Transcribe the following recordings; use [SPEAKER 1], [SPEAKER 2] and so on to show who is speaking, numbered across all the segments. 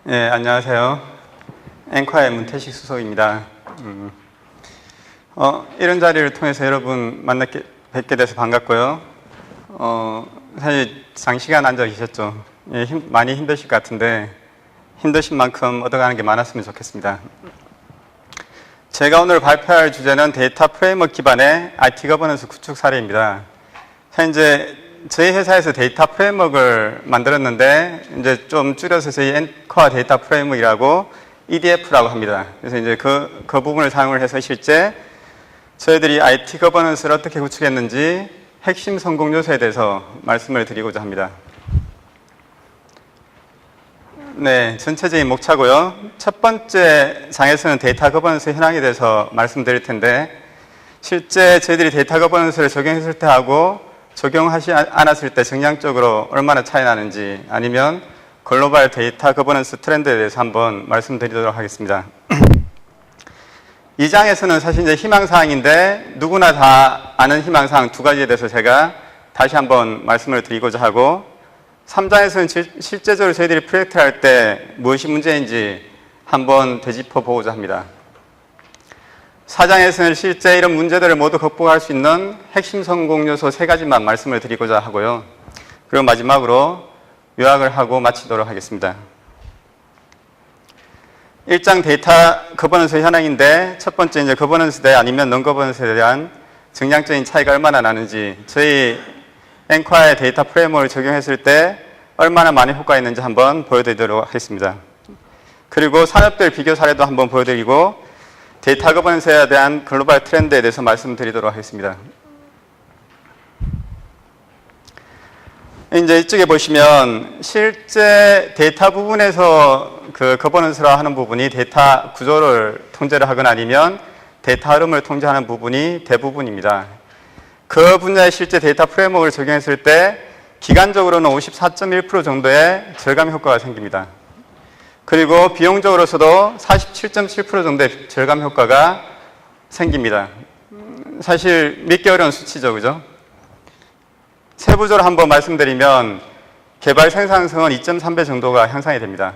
[SPEAKER 1] 네, 안녕하세요. 앵커의 문태식 수석입니다. 이런 자리를 통해서 여러분 뵙게 돼서 반갑고요. 사실 장시간 앉아 계셨죠. 예, 많이 힘드실 것 같은데 힘드신 만큼 얻어가는 게 많았으면 좋겠습니다. 제가 오늘 발표할 주제는 데이터 프레임워크 기반의 IT 거버넌스 구축 사례입니다. 이제 저희 회사에서 데이터 프레임워크를 만들었는데 이제 좀 줄여서 저희 앵커 데이터 프레임워크이라고 EDF라고 합니다. 그래서 이제 그 부분을 사용을 해서 실제 저희들이 IT 거버넌스를 어떻게 구축했는지 핵심 성공 요소에 대해서 말씀을 드리고자 합니다. 네, 전체적인 목차고요. 첫 번째 장에서는 데이터 거버넌스 현황에 대해서 말씀드릴 텐데 실제 저희들이 데이터 거버넌스를 적용했을 때 하고 적용하지 않았을 때 정량적으로 얼마나 차이 나는지 아니면 글로벌 데이터 거버넌스 트렌드에 대해서 한번 말씀드리도록 하겠습니다. 이 장에서는 사실 이제 희망사항인데 누구나 다 아는 희망사항 두 가지에 대해서 제가 다시 한번 말씀을 드리고자 하고 3장에서는 실제적으로 저희들이 프로젝트를 할 때 무엇이 문제인지 한번 되짚어 보고자 합니다. 4장에서는 실제 이런 문제들을 모두 극복할 수 있는 핵심 성공 요소 3가지만 말씀을 드리고자 하고요. 그리고 마지막으로 요약을 하고 마치도록 하겠습니다. 1장 데이터 거버넌스 현황인데 첫 번째 이제 거버넌스에 아니면 넌 거버넌스에 대한 정량적인 차이가 얼마나 나는지 저희 앵커의 데이터 프레임워크를 적용했을 때 얼마나 많이 효과가 있는지 한번 보여드리도록 하겠습니다. 그리고 산업별 비교 사례도 한번 보여드리고 데이터 거버넌스에 대한 글로벌 트렌드에 대해서 말씀드리도록 하겠습니다. 이제 이쪽에 보시면 실제 데이터 부분에서 그 거버넌스라 하는 부분이 데이터 구조를 통제를 하거나 아니면 데이터 흐름을 통제하는 부분이 대부분입니다. 그 분야의 실제 데이터 프레임워크를 적용했을 때 기간적으로는 54.1% 정도의 절감 효과가 생깁니다. 그리고 비용적으로서도 47.7% 정도의 절감 효과가 생깁니다. 사실 믿기 어려운 수치죠, 그죠? 세부적으로 한번 말씀드리면 개발 생산성은 2.3배 정도가 향상이 됩니다.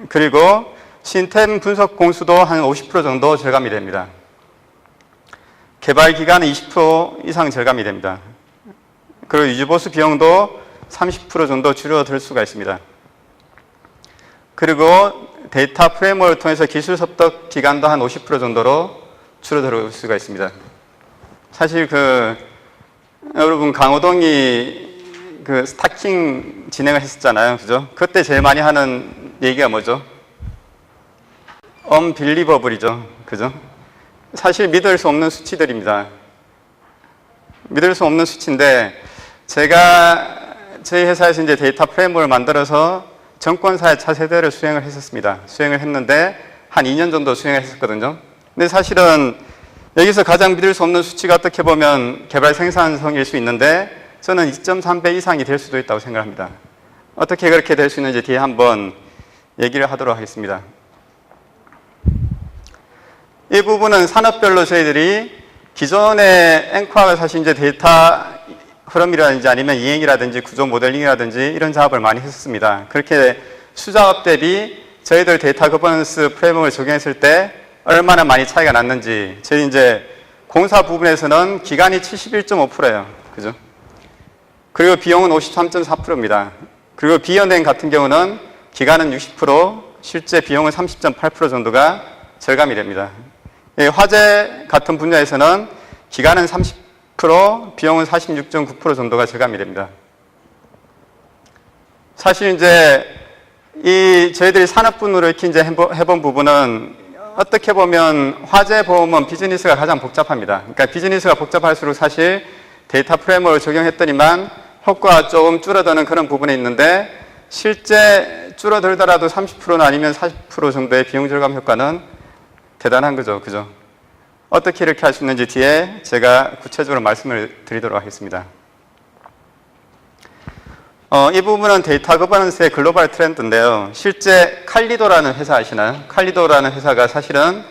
[SPEAKER 1] 그리고 시스템 분석 공수도 한 50% 정도 절감이 됩니다. 개발 기간은 20% 이상 절감이 됩니다. 그리고 유지보수 비용도 30% 정도 줄어들 수가 있습니다. 그리고 데이터 프레임워크를 통해서 기술 습득 기간도 한 50% 정도로 줄어들 수가 있습니다. 사실 여러분 강호동이 스타킹 진행을 했었잖아요. 그죠? 그때 제일 많이 하는 얘기가 뭐죠? unbelievable이죠. 그죠? 사실 믿을 수 없는 수치들입니다. 믿을 수 없는 수치인데 제가 저희 회사에서 이제 데이터 프레임워크를 만들어서 정권사의 차세대를 수행을 했었습니다. 수행을 했는데 한 2년 정도 수행을 했었거든요. 근데 사실은 여기서 가장 믿을 수 없는 수치가 어떻게 보면 개발 생산성일 수 있는데 저는 2.3배 이상이 될 수도 있다고 생각합니다. 어떻게 그렇게 될 수 있는지 뒤에 한번 얘기를 하도록 하겠습니다. 이 부분은 산업별로 저희들이 기존의 앵커가 사실 이제 데이터 흐름이라든지 아니면 이행이라든지 구조 모델링이라든지 이런 작업을 많이 했었습니다. 그렇게 수작업 대비 저희들 데이터 거버넌스 프레임워크를 적용했을 때 얼마나 많이 차이가 났는지 저희 이제 공사 부분에서는 기간이 71.5%예요. 그죠? 그리고 비용은 53.4%입니다. 그리고 비연행 같은 경우는 기간은 60%, 실제 비용은 30.8% 정도가 절감이 됩니다. 화재 같은 분야에서는 기간은 30%, 비용은 46.9% 정도가 절감이 됩니다. 사실 이제 저희들이 산업분으로 이렇게 이제 해본 부분은 어떻게 보면 화재 보험은 비즈니스가 가장 복잡합니다. 그러니까 비즈니스가 복잡할수록 사실 데이터 프레임워크를 적용했더니만 효과가 조금 줄어드는 그런 부분이 있는데 실제 줄어들더라도 30%나 아니면 40% 정도의 비용 절감 효과는 대단한 거죠. 그죠? 어떻게 이렇게 할 수 있는지 뒤에 제가 구체적으로 말씀을 드리도록 하겠습니다. 이 부분은 데이터 거버넌스의 글로벌 트렌드인데요. 실제 칼리도라는 회사 아시나요? 칼리도라는 회사가 사실은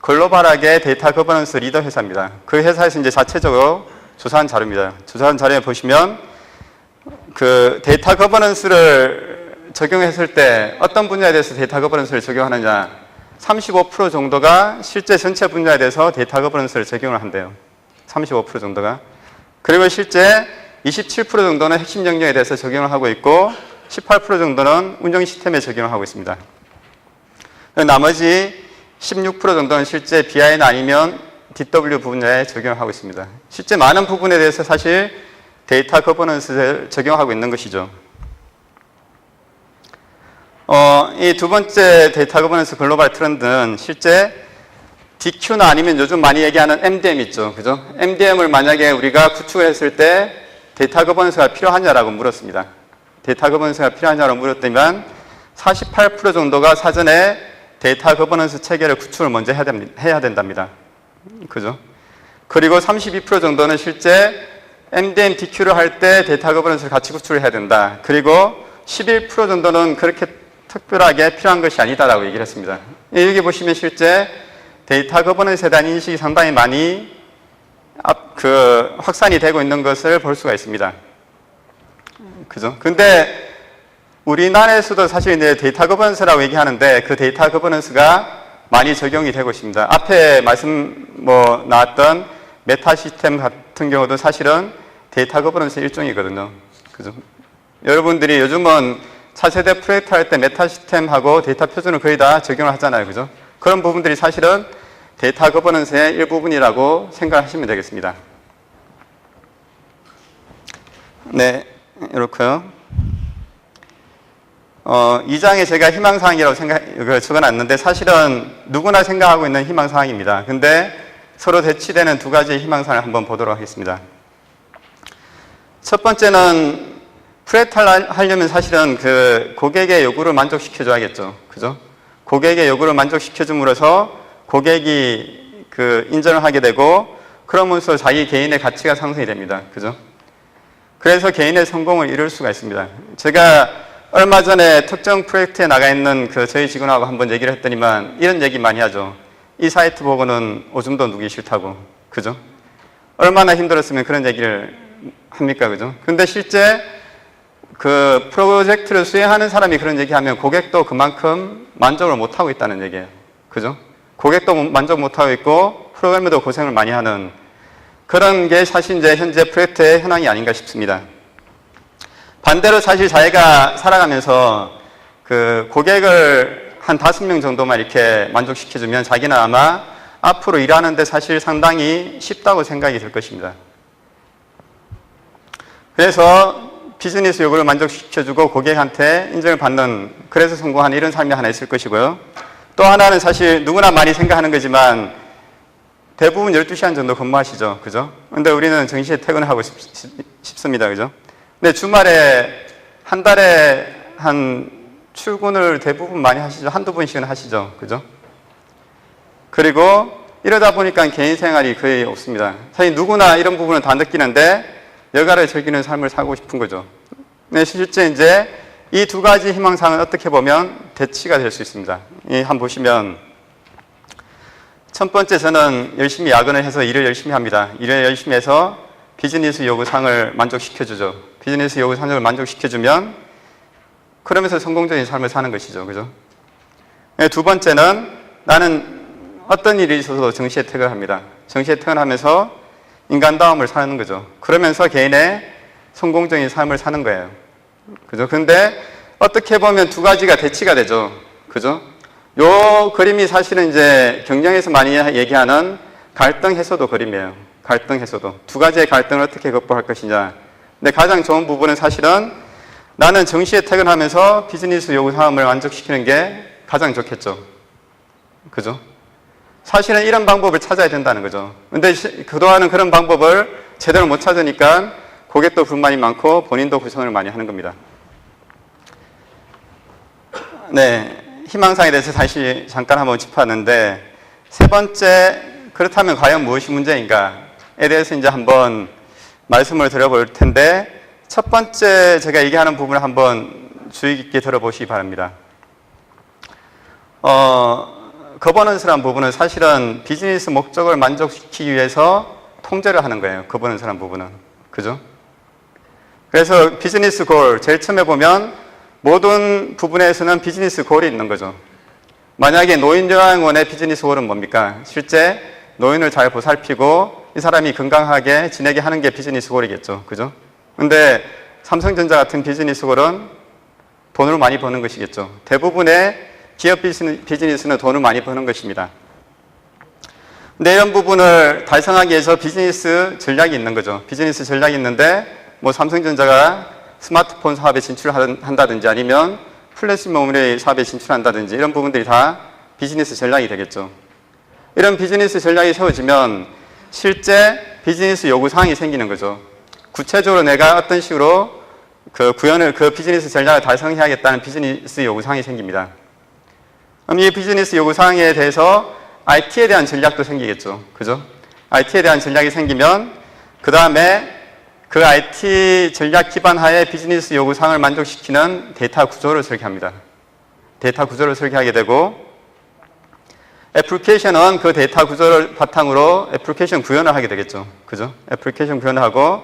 [SPEAKER 1] 글로벌하게 데이터 거버넌스 리더 회사입니다. 그 회사에서 이제 자체적으로 조사한 자료입니다. 조사한 자료에 보시면 데이터 거버넌스를 적용했을 때 어떤 분야에 대해서 데이터 거버넌스를 적용하느냐, 35% 정도가 실제 전체 분야에 대해서 데이터 거버넌스를 적용을 한대요. 35% 정도가. 그리고 실제 27% 정도는 핵심 영역에 대해서 적용을 하고 있고 18% 정도는 운영 시스템에 적용을 하고 있습니다. 나머지 16% 정도는 실제 BI나 아니면 DW 분야에 적용을 하고 있습니다. 실제 많은 부분에 대해서 사실 데이터 거버넌스를 적용하고 있는 것이죠. 이 두 번째 데이터 거버넌스 글로벌 트렌드는 실제 DQ나 아니면 요즘 많이 얘기하는 MDM 있죠. 그죠? MDM을 만약에 우리가 구축을 했을 때 데이터 거버넌스가 필요하냐라고 물었습니다. 데이터 거버넌스가 필요하냐고 물었더니만 48% 정도가 사전에 데이터 거버넌스 체계를 구축을 먼저 해야 된답니다. 그죠? 그리고 32% 정도는 실제 MDM, DQ를 할 때 데이터 거버넌스를 같이 구축을 해야 된다. 그리고 11% 정도는 그렇게 특별하게 필요한 것이 아니다라고 얘기를 했습니다. 여기 보시면 실제 데이터 거버넌스에 대한 인식이 상당히 많이 확산이 되고 있는 것을 볼 수가 있습니다. 그죠? 근데 우리나라에서도 사실 이제 데이터 거버넌스라고 얘기하는데 그 데이터 거버넌스가 많이 적용이 되고 있습니다. 앞에 나왔던 메타 시스템 같은 경우도 사실은 데이터 거버넌스 일종이거든요. 그죠? 여러분들이 요즘은 차세대 프로젝트 할 때 메타 시스템하고 데이터 표준을 거의 다 적용을 하잖아요. 그죠? 그런 부분들이 사실은 데이터 거버넌스의 일부분이라고 생각하시면 되겠습니다. 네, 이렇고요. 2장에 제가 희망사항이라고 적어놨는데 사실은 누구나 생각하고 있는 희망사항입니다. 근데 서로 대치되는 두 가지의 희망사항을 한번 보도록 하겠습니다. 첫 번째는 프로젝트를 하려면 사실은 그 고객의 요구를 만족시켜줘야겠죠. 그죠? 고객의 요구를 만족시켜줌으로써 고객이 인정을 하게 되고 그러면서 자기 개인의 가치가 상승이 됩니다. 그죠? 그래서 개인의 성공을 이룰 수가 있습니다. 제가 얼마 전에 특정 프로젝트에 나가 있는 저희 직원하고 한번 얘기를 했더니만 이런 얘기 많이 하죠. 이 사이트 보고는 오줌도 누기 싫다고. 그죠? 얼마나 힘들었으면 그런 얘기를 합니까? 그죠? 근데 실제 그 프로젝트를 수행하는 사람이 그런 얘기하면 고객도 그만큼 만족을 못하고 있다는 얘기예요. 그죠? 고객도 만족 못하고 있고 프로그래머도 고생을 많이 하는 그런 게 사실 이제 현재 프로젝트의 현황이 아닌가 싶습니다. 반대로 사실 자기가 살아가면서 그 고객을 한 5명 정도만 이렇게 만족시켜주면 자기는 아마 앞으로 일하는데 사실 상당히 쉽다고 생각이 들 것입니다. 그래서 비즈니스 요구를 만족시켜주고 고객한테 인정을 받는, 그래서 성공하는 이런 삶이 하나 있을 것이고요. 또 하나는 사실 누구나 많이 생각하는 거지만 대부분 12시간 정도 근무하시죠. 그죠? 근데 우리는 정시에 퇴근을 하고 싶습니다. 그죠? 근데 주말에 한 달에 한 출근을 대부분 많이 하시죠. 한두 번씩은 하시죠. 그죠? 그리고 이러다 보니까 개인 생활이 거의 없습니다. 사실 누구나 이런 부분은 다 느끼는데 여가를 즐기는 삶을 살고 싶은 거죠. 네, 실제 이제 이 두 가지 희망사항은 어떻게 보면 대치가 될 수 있습니다. 한번 보시면 첫 번째, 저는 열심히 야근을 해서 일을 열심히 합니다. 일을 열심히 해서 비즈니스 요구사항을 만족시켜주죠. 비즈니스 요구사항을 만족시켜주면 그러면서 성공적인 삶을 사는 것이죠. 그죠? 네, 두 번째는 나는 어떤 일이 있어도 정시에 퇴근합니다. 정시에 퇴근하면서 인간다움을 사는 거죠. 그러면서 개인의 성공적인 삶을 사는 거예요. 그죠? 근데 어떻게 보면 두 가지가 대치가 되죠. 그죠? 요 그림이 사실은 이제 경영에서 많이 얘기하는 갈등 해소도 그림이에요. 갈등 해소도. 두 가지의 갈등을 어떻게 극복할 것이냐. 근데 가장 좋은 부분은 사실은 나는 정시에 퇴근하면서 비즈니스 요구사항을 만족시키는 게 가장 좋겠죠. 그죠? 사실은 이런 방법을 찾아야 된다는 거죠. 근데 그동안은 그런 방법을 제대로 못 찾으니까 고객도 불만이 많고 본인도 고생을 많이 하는 겁니다. 네, 희망사항에 대해서 다시 잠깐 한번 짚었는데 세 번째, 그렇다면 과연 무엇이 문제인가에 대해서 이제 한번 말씀을 드려볼 텐데 첫 번째 제가 얘기하는 부분을 한번 주의 깊게 들어보시기 바랍니다. 거버넌스라는 부분은 사실은 비즈니스 목적을 만족시키기 위해서 통제를 하는 거예요. 거버넌스라는 부분은. 그죠? 그래서 비즈니스 골, 제일 처음에 보면 모든 부분에서는 비즈니스 골이 있는 거죠. 만약에 노인요양원의 비즈니스 골은 뭡니까? 실제 노인을 잘 보살피고 이 사람이 건강하게 지내게 하는 게 비즈니스 골이겠죠. 그죠? 근데 삼성전자 같은 비즈니스 골은 돈을 많이 버는 것이겠죠. 대부분의 기업 비즈니스는 돈을 많이 버는 것입니다. 근데 이런 부분을 달성하기 위해서 비즈니스 전략이 있는 거죠. 비즈니스 전략이 있는데 뭐 삼성전자가 스마트폰 사업에 진출한다든지 아니면 플래시 메모리 사업에 진출한다든지 이런 부분들이 다 비즈니스 전략이 되겠죠. 이런 비즈니스 전략이 세워지면 실제 비즈니스 요구사항이 생기는 거죠. 구체적으로 내가 어떤 식으로 그 비즈니스 전략을 달성해야겠다는 비즈니스 요구사항이 생깁니다. 그럼 이 비즈니스 요구사항에 대해서 IT에 대한 전략도 생기겠죠. 그죠? IT에 대한 전략이 생기면 그 다음에 그 IT 전략 기반 하에 비즈니스 요구사항을 만족시키는 데이터 구조를 설계합니다. 데이터 구조를 설계하게 되고 애플리케이션은 그 데이터 구조를 바탕으로 애플리케이션 구현을 하게 되겠죠. 그죠? 애플리케이션 구현을 하고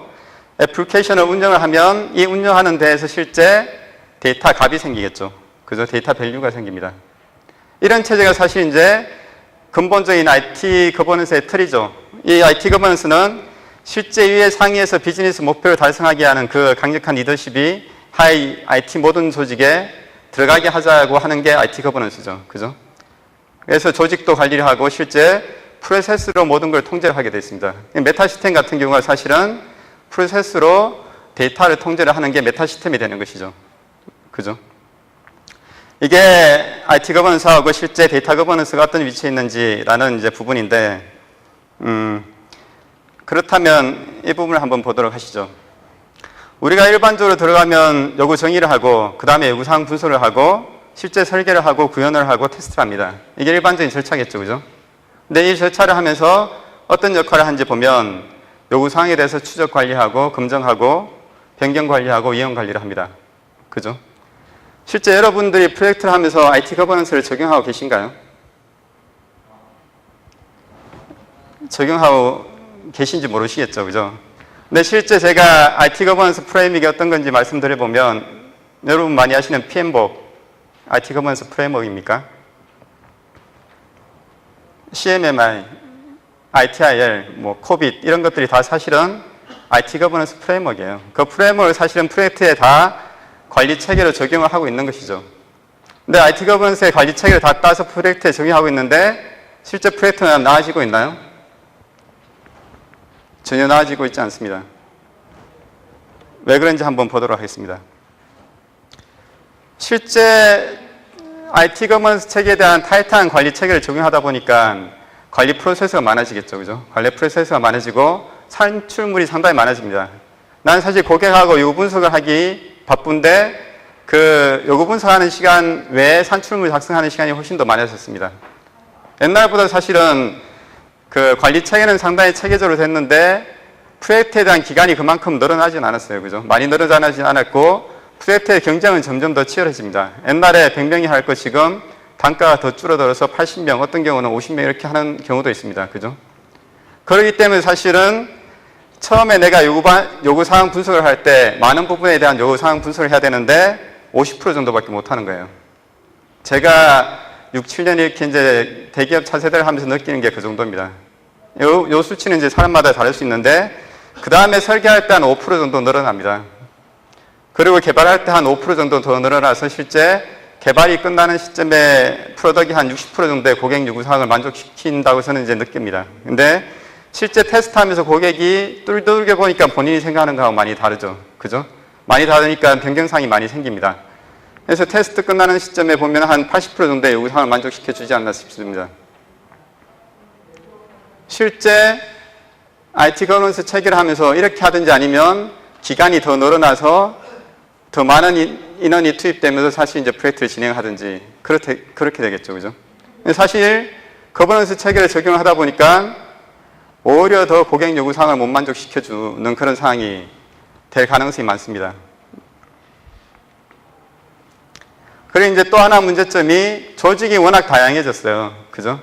[SPEAKER 1] 애플리케이션을 운영을 하면 이 운영하는 데에서 실제 데이터 값이 생기겠죠. 그죠? 데이터 밸류가 생깁니다. 이런 체제가 사실 이제 근본적인 IT 거버넌스의 틀이죠. 이 IT 거버넌스는 실제 위의 상위에서 비즈니스 목표를 달성하게 하는 그 강력한 리더십이 하이 IT 모든 조직에 들어가게 하자고 하는 게 IT 거버넌스죠. 그죠? 그래서 조직도 관리를 하고 실제 프로세스로 모든 걸 통제를 하게 되어 있습니다. 메타 시스템 같은 경우가 사실은 프로세스로 데이터를 통제를 하는 게 메타 시스템이 되는 것이죠. 그죠? 이게 IT 거버넌스하고 실제 데이터 거버넌스가 어떤 위치에 있는지라는 이제 부분인데, 그렇다면 이 부분을 한번 보도록 하시죠. 우리가 일반적으로 들어가면 요구 정의를 하고, 그 다음에 요구사항 분석을 하고, 실제 설계를 하고, 구현을 하고, 테스트를 합니다. 이게 일반적인 절차겠죠, 그죠? 근데 이 절차를 하면서 어떤 역할을 하는지 보면, 요구사항에 대해서 추적 관리하고, 검증하고, 변경 관리하고, 이용 관리를 합니다. 그죠? 실제 여러분들이 프로젝트를 하면서 IT 거버넌스를 적용하고 계신가요? 적용하고 계신지 모르시겠죠, 그죠? 근데 실제 제가 IT 거버넌스 프레임워크가 어떤 건지 말씀드려보면 여러분 많이 아시는 PMBOK, IT 거버넌스 프레임워크입니까? CMMI, ITIL, COVID 이런 것들이 다 사실은 IT 거버넌스 프레임워크예요. 그 프레임워크를 사실은 프로젝트에 다 관리 체계로 적용을 하고 있는 것이죠. 근데 IT 거버넌스의 관리 체계를 다 따서 프로젝트에 적용하고 있는데 실제 프로젝트는 나아지고 있나요? 전혀 나아지고 있지 않습니다. 왜 그런지 한번 보도록 하겠습니다. 실제 IT 거버넌스 체계에 대한 타이트한 관리 체계를 적용하다 보니까 관리 프로세스가 많아지겠죠. 그죠? 관리 프로세스가 많아지고 산출물이 상당히 많아집니다. 나는 사실 고객하고 요구 분석을 하기 바쁜데 그 요구 분석하는 시간 외에 산출물 작성하는 시간이 훨씬 더 많아졌습니다. 옛날보다 사실은 그 관리 체계는 상당히 체계적으로 됐는데 프로젝트에 대한 기간이 그만큼 늘어나진 않았어요. 그죠? 많이 늘어나진 않았고 프로젝트의 경쟁은 점점 더 치열해집니다. 옛날에 100명이 할 거 지금 단가가 더 줄어들어서 80명, 어떤 경우는 50명 이렇게 하는 경우도 있습니다. 그죠? 그렇기 때문에 사실은 처음에 내가 요구사항 분석을 할 때 많은 부분에 대한 요구사항 분석을 해야 되는데 50% 정도밖에 못 하는 거예요. 제가 6, 7년 이렇게 이제 대기업 차세대를 하면서 느끼는 게 그 정도입니다. 요 수치는 이제 사람마다 다를 수 있는데 그 다음에 설계할 때 한 5% 정도 늘어납니다. 그리고 개발할 때 한 5% 정도 더 늘어나서 실제 개발이 끝나는 시점에 프로덕이 한 60% 정도의 고객 요구사항을 만족시킨다고 저는 이제 느낍니다. 근데 실제 테스트하면서 고객이 뚫게 보니까 본인이 생각하는 거하고 많이 다르죠. 그죠? 많이 다르니까 변경사항이 많이 생깁니다. 그래서 테스트 끝나는 시점에 보면 한 80% 정도의 요구사항을 만족시켜 주지 않나 싶습니다. 실제 IT 거버넌스 체계를 하면서 이렇게 하든지 아니면 기간이 더 늘어나서 더 많은 인원이 투입되면서 사실 이제 프로젝트를 진행하든지 그렇게 되겠죠. 그죠? 사실 거버넌스 체계를 적용하다 보니까 오히려 더 고객 요구사항을 못 만족시켜주는 그런 상황이 될 가능성이 많습니다. 그리고 이제 또 하나 문제점이 조직이 워낙 다양해졌어요. 그죠?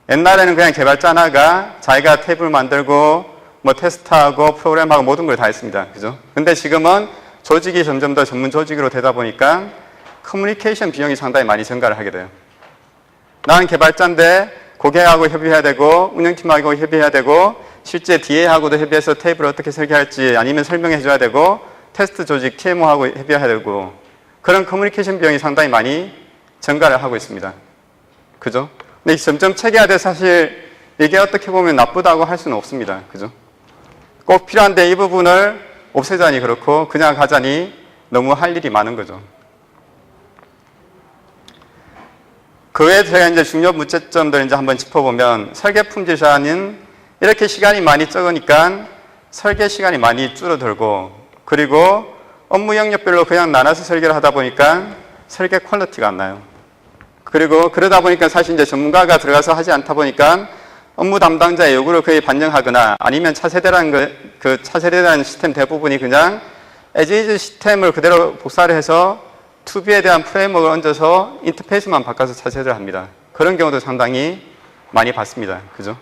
[SPEAKER 1] 옛날에는 그냥 개발자 하나가 자기가 탭을 만들고 뭐 테스트하고 프로그램하고 모든 걸 다 했습니다. 그죠? 근데 지금은 조직이 점점 더 전문 조직으로 되다 보니까 커뮤니케이션 비용이 상당히 많이 증가를 하게 돼요. 나는 개발자인데 고객하고 협의해야 되고 운영팀하고 협의해야 되고 실제 DA하고도 협의해서 테이블을 어떻게 설계할지 아니면 설명해 줘야 되고 테스트 조직 TMO하고 협의해야 되고 그런 커뮤니케이션 비용이 상당히 많이 증가를 하고 있습니다. 그죠? 근데 점점 체계화돼 사실 이게 어떻게 보면 나쁘다고 할 수는 없습니다. 그죠? 꼭 필요한데 이 부분을 없애자니 그렇고 그냥 가자니 너무 할 일이 많은 거죠. 그 외에 제가 이제 중요 문제점들 이제 한번 짚어보면 설계 품질사는 이렇게 시간이 많이 적으니까 설계 시간이 많이 줄어들고 그리고 업무 영역별로 그냥 나눠서 설계를 하다 보니까 설계 퀄리티가 안 나요. 그리고 그러다 보니까 사실 이제 전문가가 들어가서 하지 않다 보니까 업무 담당자의 요구를 거의 반영하거나 아니면 차세대라는 그 차세대라는 시스템 대부분이 그냥 as is 시스템을 그대로 복사를 해서 투비에 대한 프레임워크를 얹어서 인터페이스만 바꿔서 차세대를 합니다. 그런 경우도 상당히 많이 봤습니다. 그죠?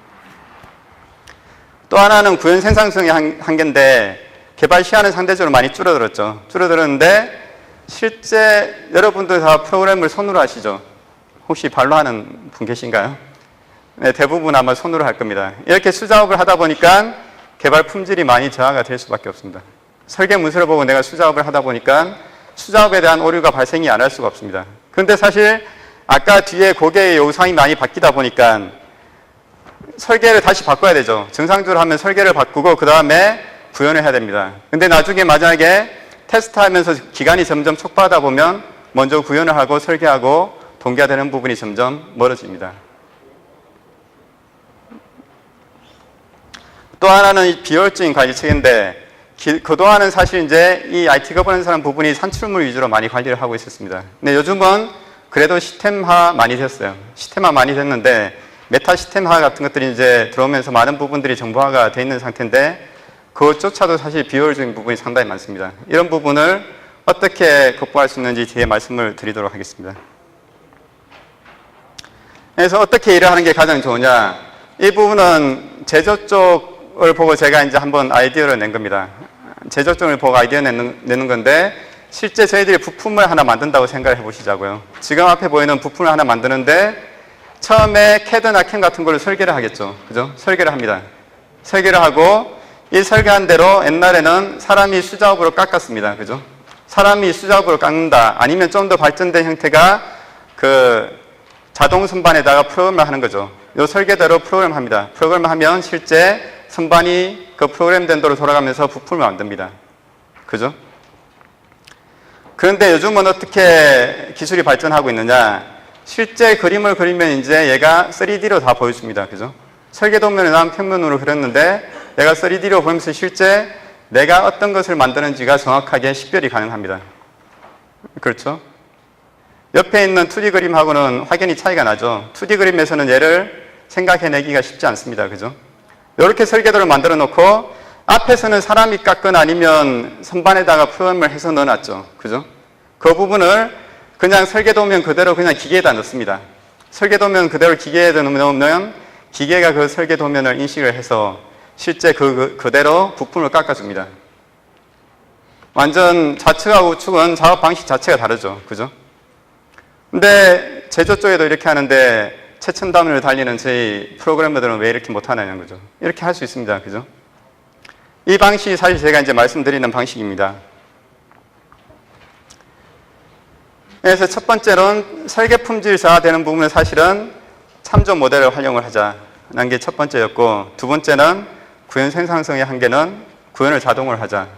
[SPEAKER 1] 또 하나는 구현 생산성의 한계인데 개발 시간은 상대적으로 많이 줄어들었죠. 줄어들었는데 실제 여러분들 다 프로그램을 손으로 하시죠? 혹시 발로 하는 분 계신가요? 네, 대부분 아마 손으로 할 겁니다. 이렇게 수작업을 하다 보니까 개발 품질이 많이 저하가 될 수밖에 없습니다. 설계 문서를 보고 내가 수작업을 하다 보니까 수작업에 대한 오류가 발생이 안 할 수가 없습니다. 그런데 사실 아까 뒤에 고객의 요구사항이 많이 바뀌다 보니까 설계를 다시 바꿔야 되죠. 정상적으로 하면 설계를 바꾸고 그 다음에 구현을 해야 됩니다. 근데 나중에 만약에 테스트하면서 기간이 점점 촉박하다 보면 먼저 구현을 하고 설계하고 동기화되는 부분이 점점 멀어집니다. 또 하나는 비효율적인 관리 체계인데 그동안은 사실 이제 이 IT 거버넌스라는 부분이 산출물 위주로 많이 관리를 하고 있었습니다. 근데 요즘은 그래도 시스템화 많이 됐어요. 시스템화 많이 됐는데 메타 시스템화 같은 것들이 이제 들어오면서 많은 부분들이 정보화가 돼 있는 상태인데 그것조차도 사실 비효율적인 부분이 상당히 많습니다. 이런 부분을 어떻게 극복할 수 있는지 뒤에 말씀을 드리도록 하겠습니다. 그래서 어떻게 일을 하는 게 가장 좋으냐? 이 부분은 제조 쪽을 보고 제가 이제 한번 아이디어를 낸 겁니다. 제조 쪽을 보고 아이디어 내는 건데 실제 저희들이 부품을 하나 만든다고 생각을 해보시자고요. 지금 앞에 보이는 부품을 하나 만드는데 처음에 CAD나 CAM 같은 걸로 설계를 하겠죠. 그죠? 설계를 합니다. 설계를 하고 이 설계한 대로 옛날에는 사람이 수작업으로 깎았습니다. 그죠? 사람이 수작업으로 깎는다. 아니면 좀 더 발전된 형태가 그 자동 선반에다가 프로그램을 하는 거죠. 이 설계대로 프로그램 합니다. 프로그램을 하면 실제 선반이 그 프로그램된 대로 돌아가면서 부품을 만듭니다. 그죠? 그런데 요즘은 어떻게 기술이 발전하고 있느냐? 실제 그림을 그리면 이제 얘가 3D로 다 보여줍니다. 그죠? 설계 도면을 난 평면으로 그렸는데 내가 3D로 보면서 실제 내가 어떤 것을 만드는지가 정확하게 식별이 가능합니다. 그렇죠? 옆에 있는 2D 그림하고는 확연히 차이가 나죠. 2D 그림에서는 얘를 생각해내기가 쉽지 않습니다. 그죠? 이렇게 설계도를 만들어 놓고 앞에서는 사람이 깎거나 아니면 선반에다가 프로그램을 해서 넣어놨죠. 그죠? 그 부분을 그냥 설계도면 그대로 그냥 기계에다 넣습니다. 설계도면 그대로 기계에다 넣으면 기계가 그 설계도면을 인식을 해서 실제 그대로 부품을 깎아줍니다. 완전 좌측하고 우측은 작업 방식 자체가 다르죠. 그죠? 근데 제조 쪽에도 이렇게 하는데 최첨단을 달리는 저희 프로그래머들은 왜 이렇게 못하냐는 거죠. 이렇게 할 수 있습니다. 그죠? 이 방식이 사실 제가 이제 말씀드리는 방식입니다. 그래서 첫 번째로는 설계 품질사가 되는 부분은 사실은 참조 모델을 활용을 하자는 게 첫 번째였고, 두 번째는 구현 생산성의 한계는 구현을 자동으로 하자.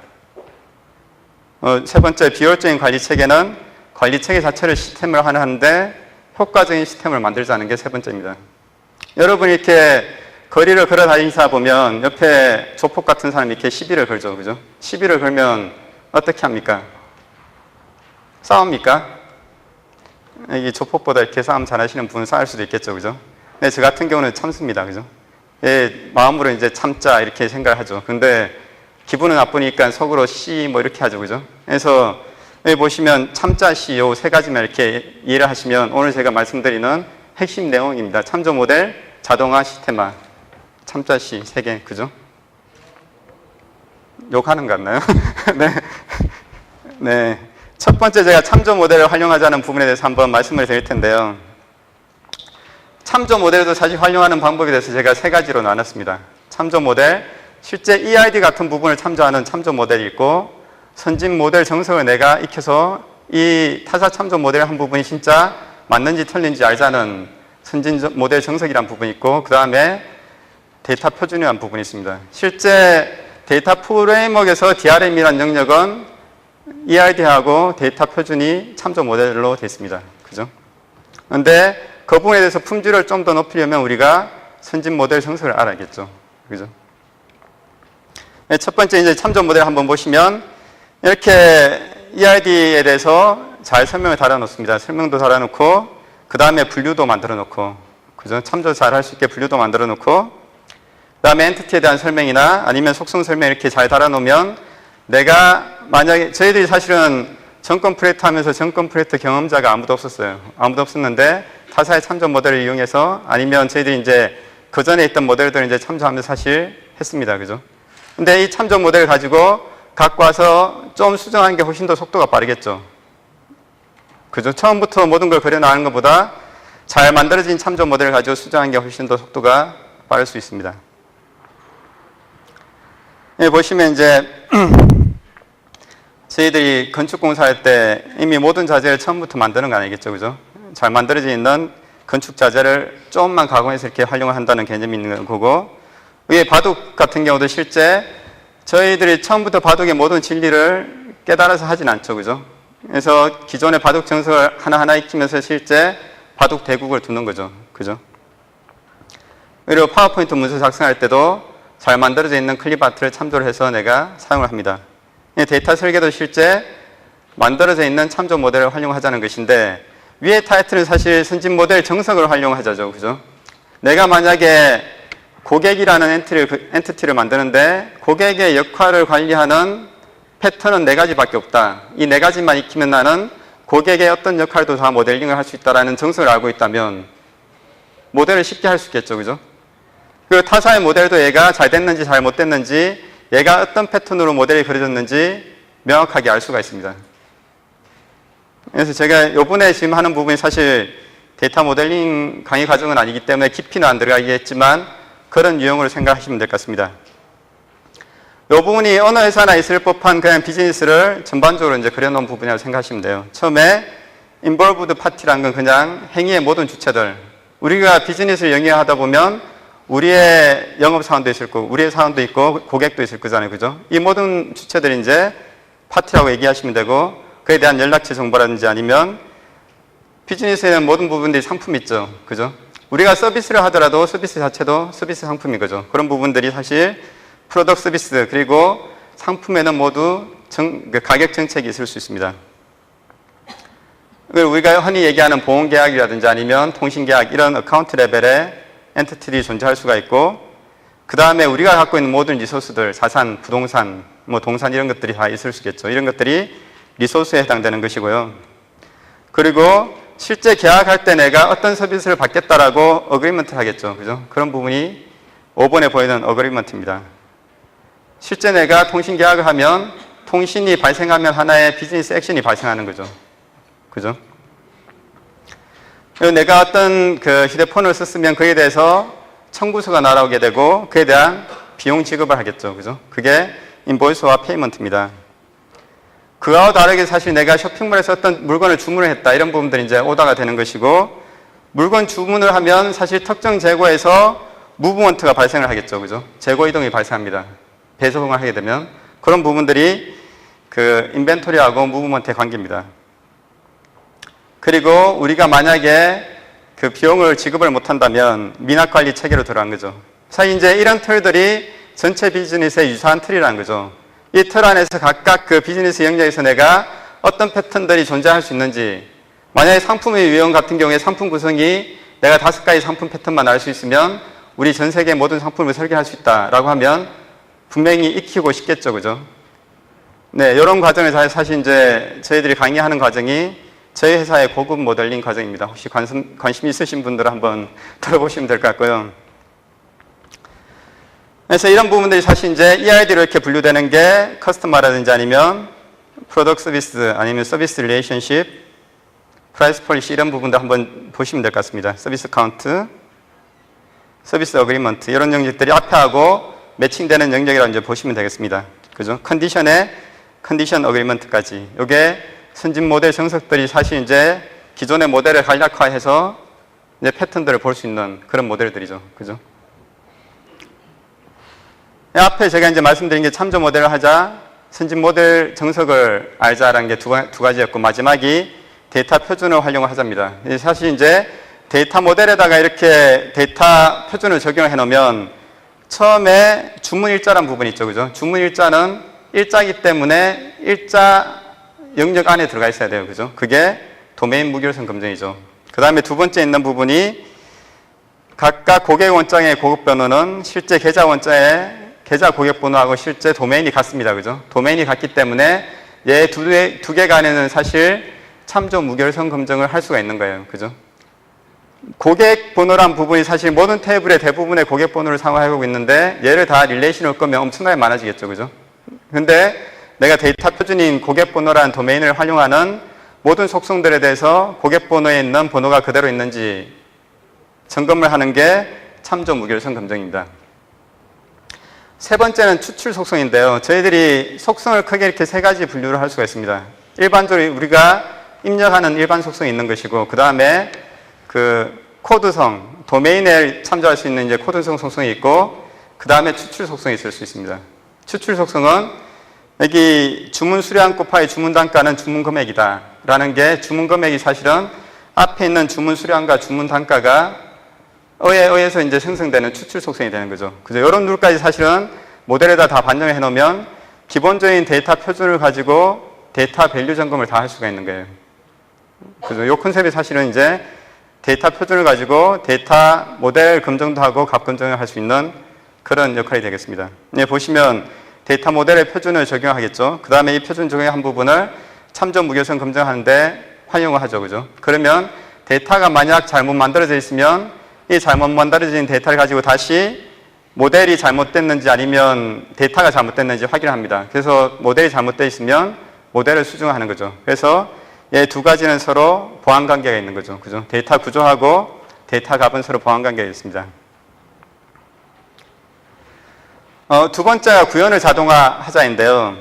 [SPEAKER 1] 세 번째, 비효율적인 관리 체계는 관리 체계 자체를 시스템을 하는데 효과적인 시스템을 만들자는 게 세 번째입니다. 여러분이 이렇게 거리를 걸어 다니다 보면 옆에 조폭 같은 사람이 이렇게 시비를 걸죠. 그죠? 시비를 걸면 어떻게 합니까? 싸웁니까? 이 조폭보다 이렇게 싸움 잘하시는 분은 싸울 수도 있겠죠. 그죠? 근데 저 같은 경우는 참습니다. 그죠? 예, 마음으로 이제 참자 이렇게 생각을 하죠. 근데 기분은 나쁘니까 속으로 씨 뭐 이렇게 하죠. 그죠? 그래서 여기 보시면 참자 씨 요 세 가지만 이렇게 이해를 하시면 오늘 제가 말씀드리는 핵심 내용입니다. 참조 모델, 자동화, 시스템화. 참자 씨 세 개. 그죠? 욕하는 것 같나요? 네. 네. 첫 번째 제가 참조 모델을 활용하자는 부분에 대해서 한번 말씀을 드릴 텐데요. 참조 모델도 사실 활용하는 방법에 대해서 제가 세 가지로 나눴습니다. 참조 모델, 실제 EID 같은 부분을 참조하는 참조 모델이 있고, 선진 모델 정석을 내가 익혀서 이 타사 참조 모델의 한 부분이 진짜 맞는지 틀린지 알자는 선진 모델 정석이라는 부분이 있고, 그 다음에 데이터 표준이라는 부분이 있습니다. 실제 데이터 프레임워크에서 DRM이라는 영역은 EID하고 데이터 표준이 참조 모델로 되어 있습니다. 그죠? 그런데 그 부분에 대해서 품질을 좀 더 높이려면 우리가 선진 모델 정석을 알아야겠죠. 그죠? 네, 첫 번째 이제 참조 모델 한번 보시면 이렇게 EID에 대해서 잘 설명을 달아놓습니다. 설명도 달아놓고, 그 다음에 분류도 만들어 놓고, 그죠? 참조 잘 할 수 있게 분류도 만들어 놓고, 그 다음에 엔티티에 대한 설명이나 아니면 속성 설명 이렇게 잘 달아놓으면 내가 만약에 저희들이 사실은 정권 프로젝트 하면서 정권 프로젝트 경험자가 아무도 없었어요. 아무도 없었는데 타사의 참조 모델을 이용해서 아니면 저희들이 이제 그 전에 있던 모델들을 이제 참조하면서 사실 했습니다. 그죠? 근데 이 참조 모델을 가지고 갖고 와서 좀 수정하는 게 훨씬 더 속도가 빠르겠죠. 그죠? 처음부터 모든 걸 그려나가는 것보다 잘 만들어진 참조 모델을 가지고 수정하는 게 훨씬 더 속도가 빠를 수 있습니다. 여기 보시면 이제 저희들이 건축공사할 때 이미 모든 자재를 처음부터 만드는 거 아니겠죠, 그죠? 잘 만들어져 있는 건축 자재를 조금만 가공해서 이렇게 활용을 한다는 개념이 있는 거고, 위에 바둑 같은 경우도 실제 저희들이 처음부터 바둑의 모든 진리를 깨달아서 하진 않죠, 그죠? 그래서 기존의 바둑 정석을 하나하나 익히면서 실제 바둑 대국을 두는 거죠, 그죠? 그리고 파워포인트 문서 작성할 때도 잘 만들어져 있는 클립아트를 참조를 해서 내가 사용을 합니다. 데이터 설계도 실제 만들어져 있는 참조 모델을 활용하자는 것인데, 위의 타이틀은 사실 선진 모델 정석을 활용하자죠. 그죠? 내가 만약에 고객이라는 엔티티를 만드는데 고객의 역할을 관리하는 패턴은 4가지밖에 없다. 이 4가지만 익히면 나는 고객의 어떤 역할도 다 모델링을 할 수 있다는 정석을 알고 있다면 모델을 쉽게 할 수 있겠죠. 그죠? 그 타사의 모델도 얘가 잘 됐는지 잘 못됐는지, 얘가 어떤 패턴으로 모델이 그려졌는지 명확하게 알 수가 있습니다. 그래서 제가 이번에 지금 하는 부분이 사실 데이터 모델링 강의 과정은 아니기 때문에 깊이는 안 들어가겠지만 그런 유형으로 생각하시면 될 것 같습니다. 이 부분이 어느 회사나 있을 법한 그냥 비즈니스를 전반적으로 이제 그려놓은 부분이라고 생각하시면 돼요. 처음에 involved party라는 건 그냥 행위의 모든 주체들. 우리가 비즈니스를 영위하다 보면 우리의 영업 사원도 있을 거고, 우리의 사원도 있고, 고객도 있을 거잖아요. 그죠? 이 모든 주체들이 이제 파티라고 얘기하시면 되고, 그에 대한 연락처 정보라든지 아니면 비즈니스에는 모든 부분들이 상품이 있죠. 그죠? 우리가 서비스를 하더라도 서비스 자체도 서비스 상품인 거죠. 그런 부분들이 사실 프로덕트 서비스, 그리고 상품에는 모두 가격 정책이 있을 수 있습니다. 우리가 흔히 얘기하는 보험계약이라든지 아니면 통신계약, 이런 어카운트 레벨의 엔티티들이 존재할 수가 있고, 그 다음에 우리가 갖고 있는 모든 리소스들, 자산, 부동산, 동산 이런 것들이 다 있을 수 있겠죠. 이런 것들이 리소스에 해당되는 것이고요. 그리고 실제 계약할 때 내가 어떤 서비스를 받겠다라고 어그리먼트를 하겠죠. 그죠? 그런 부분이 5번에 보이는 어그리먼트입니다. 실제 내가 통신 계약을 하면 통신이 발생하면 하나의 비즈니스 액션이 발생하는 거죠. 그죠? 그리고 내가 어떤 그 휴대폰을 썼으면 그에 대해서 청구서가 날아오게 되고 그에 대한 비용 지급을 하겠죠. 그죠? 그게 인보이스와 페이먼트입니다. 그와 다르게 사실 내가 쇼핑몰에서 어떤 물건을 주문을 했다. 이런 부분들이 이제 오더가 되는 것이고, 물건 주문을 하면 사실 특정 재고에서 무브먼트가 발생을 하겠죠. 그죠? 재고 이동이 발생합니다. 배송을 하게 되면. 그런 부분들이 그 인벤토리하고 무브먼트의 관계입니다. 그리고 우리가 만약에 그 비용을 지급을 못한다면 미납관리 체계로 들어간 거죠. 사실 이제 이런 틀들이 전체 비즈니스의 유사한 틀이라는 거죠. 이 틀 안에서 각각 그 비즈니스 영역에서 내가 어떤 패턴들이 존재할 수 있는지, 만약에 상품의 유형 같은 경우에 상품 구성이 내가 5가지 상품 패턴만 알 수 있으면 우리 전 세계 모든 상품을 설계할 수 있다라고 하면 분명히 익히고 싶겠죠. 그죠? 네, 이런 과정을 사실 이제 저희들이 강의하는 과정이 저희 회사의 고급 모델링 과정입니다. 혹시 관심 있으신 분들은 한번 들어보시면 될 것 같고요. 그래서 이런 부분들이 사실 이제 EID로 이렇게 분류되는 게 커스터마라든지 아니면 프로덕트 서비스 아니면 서비스 릴레이션십, 프라이스 폴리시 이런 부분도 한번 보시면 될 것 같습니다. 서비스 카운트, 서비스 어그리먼트 이런 영역들이 앞에 하고 매칭되는 영역이라고 이제 보시면 되겠습니다. 그죠? 컨디션에 컨디션 어그리먼트까지. 이게 선진 모델 정석들이 사실 이제 기존의 모델을 간략화해서 이제 패턴들을 볼 수 있는 그런 모델들이죠. 그죠? 앞에 제가 이제 말씀드린 게 참조 모델을 하자, 선진 모델 정석을 알자라는 게 두 가지였고, 마지막이 데이터 표준을 활용하자입니다. 사실 이제 데이터 모델에다가 이렇게 데이터 표준을 적용해 놓으면 처음에 주문 일자란 부분이 있죠. 그죠? 주문 일자는 일자이기 때문에 일자 영역 안에 들어가 있어야 돼요. 그죠? 그게 도메인 무결성 검증이죠. 그 다음에 두 번째 있는 부분이 각각 고객 원장의 고급 번호는 실제 계좌 원자의 계좌 고객 번호하고 실제 도메인이 같습니다. 그죠? 도메인이 같기 때문에 얘 두 개 간에는 사실 참조 무결성 검증을 할 수가 있는 거예요. 그죠? 고객 번호란 부분이 사실 모든 테이블의 대부분의 고객 번호를 상호하고 있는데 얘를 다 릴레이션을 끄면 엄청나게 많아지겠죠. 그죠? 근데 내가 데이터 표준인 고객 번호라는 도메인을 활용하는 모든 속성들에 대해서 고객 번호에 있는 번호가 그대로 있는지 점검을 하는 게 참조 무결성 검증입니다. 세 번째는 추출 속성인데요. 저희들이 속성을 크게 이렇게 세 가지 분류를 할 수가 있습니다. 일반적으로 우리가 입력하는 일반 속성이 있는 것이고, 그 다음에 그 코드성, 도메인에 참조할 수 있는 이제 코드성 속성이 있고, 그 다음에 추출 속성이 있을 수 있습니다. 추출 속성은 여기 주문 수량 곱하기 주문 단가는 주문 금액이다 라는 게, 주문 금액이 사실은 앞에 있는 주문 수량과 주문 단가가 의해서 이제 생성되는 추출 속성이 되는 거죠. 그죠? 이런 룰까지 사실은 모델에다 다 반영해 놓으면 기본적인 데이터 표준을 가지고 데이터 밸류 점검을 다 할 수가 있는 거예요. 그죠? 이 컨셉이 사실은 이제 데이터 표준을 가지고 데이터 모델 검증도 하고 값 검증을 할 수 있는 그런 역할이 되겠습니다. 네, 보시면 데이터 모델의 표준을 적용하겠죠. 그 다음에 이 표준 적용의 한 부분을 참조 무결성 검증하는데 활용을 하죠. 그죠? 그러면 데이터가 만약 잘못 만들어져 있으면 이 잘못 만들어진 데이터를 가지고 다시 모델이 잘못됐는지 아니면 데이터가 잘못됐는지 확인을 합니다. 그래서 모델이 잘못되어 있으면 모델을 수정하는 거죠. 그래서 이 두 가지는 서로 보완 관계가 있는 거죠. 그죠? 데이터 구조하고 데이터 값은 서로 보완 관계가 있습니다. 두 번째가 구현을 자동화하자인데요.